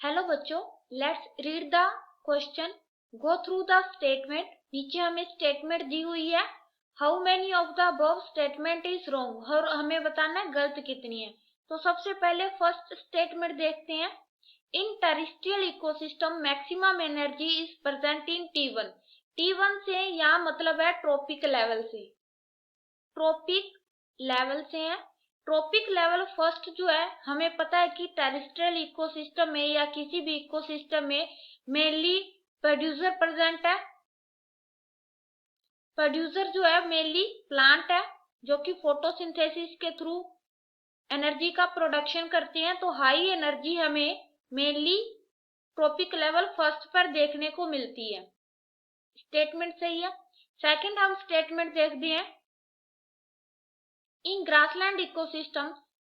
Hello बच्चों, let's read the question, go through the statement. नीचे हमें स्टेटमेंट दी हुई है। How many of the above statement is wrong, और हमें बताना है गलत कितनी है। तो सबसे पहले फर्स्ट स्टेटमेंट देखते हैं। In terrestrial ecosystem maximum energy is present in T1। T1 से यहाँ मतलब है ट्रॉपिक लेवल से, ट्रॉपिक लेवल से है। ट्रॉपिक लेवल फर्स्ट जो है, हमें पता है कि टेरेस्ट्रियल इकोसिस्टम में या किसी भी इकोसिस्टम में मेनली प्रोड्यूसर प्रेजेंट है। प्रोड्यूसर जो है मेनली प्लांट है, जो कि फोटोसिंथेसिस के थ्रू एनर्जी का प्रोडक्शन करते हैं। तो हाई एनर्जी हमें मेनली ट्रॉपिक लेवल फर्स्ट पर देखने को मिलती है। स्टेटमेंट सही है। सेकंड हम स्टेटमेंट देखते हैं। In grassland ecosystem,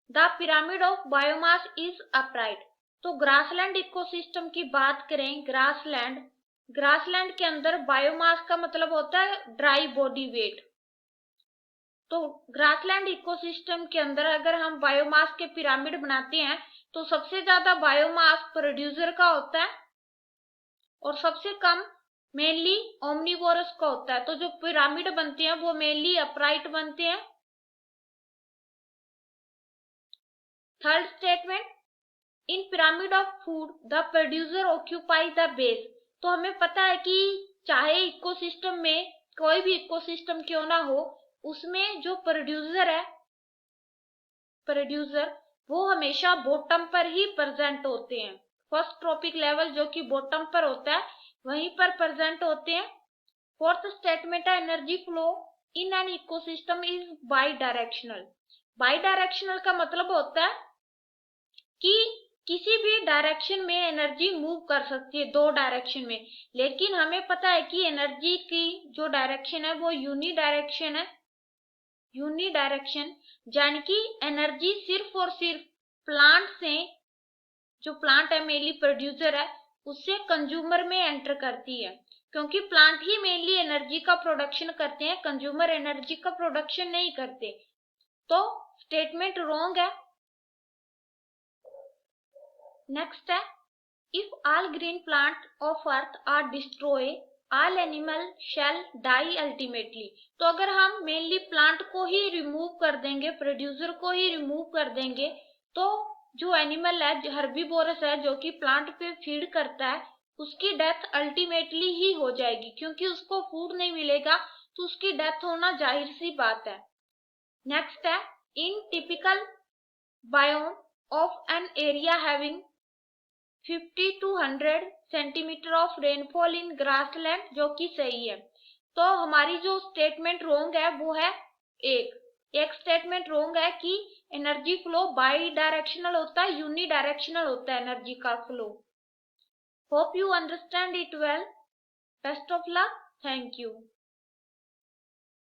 the pyramid of biomass is upright। तो ग्रासलैंड इकोसिस्टम की बात करें, ग्रासलैंड के अंदर बायोमास का मतलब होता है ड्राई बॉडी वेट। तो ग्रासलैंड इकोसिस्टम के अंदर अगर हम बायोमास के पिरामिड बनाते हैं तो सबसे ज्यादा बायोमास प्रोड्यूसर का होता है और सबसे कम मेनली ओमनिवोरस का होता है। तो जो पिरामिड बनते हैं वो मेनली अपराइट बनते हैं। Third statement, in pyramid of food the producer occupy the base. तो हमें पता है कि चाहे इकोसिस्टम में कोई भी इकोसिस्टम क्यों ना हो, उसमें जो प्रोड्यूसर वो हमेशा बॉटम पर ही प्रेजेंट होते हैं। फर्स्ट ट्रॉपिक लेवल जो कि बॉटम पर होता है वहीं पर प्रेजेंट होते हैं। फोर्थ स्टेटमेंट है, energy flow in an ecosystem is by directional. By directional का मतलब होता है कि किसी भी डायरेक्शन में एनर्जी मूव कर सकती है, दो डायरेक्शन में। लेकिन हमें पता है कि एनर्जी की जो डायरेक्शन है वो यूनिडायरेक्शन है। यूनिडायरेक्शन यानी कि एनर्जी सिर्फ और सिर्फ प्लांट से, जो प्लांट है मेनली प्रोड्यूसर है, उससे कंज्यूमर में एंटर करती है। क्योंकि प्लांट ही मेनली एनर्जी का प्रोडक्शन करते हैं, कंज्यूमर एनर्जी का प्रोडक्शन नहीं करते। तो स्टेटमेंट रॉन्ग है। नेक्स्ट है, if all green plant of earth are destroy all animal shall die ultimately. तो अगर हम मेनली प्लांट को ही रिमूव कर देंगे, प्रोड्यूसर को ही रिमूव कर देंगे, तो जो एनिमल है, जो हर्बीवोरस है, जो कि प्लांट पे फीड करता है, उसकी डेथ अल्टीमेटली ही हो जाएगी। क्योंकि उसको फूड नहीं मिलेगा तो उसकी डेथ होना जाहिर सी बात है। नेक्स्ट है, इन typical biome of an area having 50 to 100 centimetre of rainfall in grassland, जो कि सही है। तो हमारी जो स्टेटमेंट रोंग है वो है एक स्टेटमेंट रोंग है कि एनर्जी फ्लो बाई डायरेक्शनल होता है, यूनी डायरेक्शनल होता है एनर्जी का flow. Hope you understand it well. Best of luck. Thank you.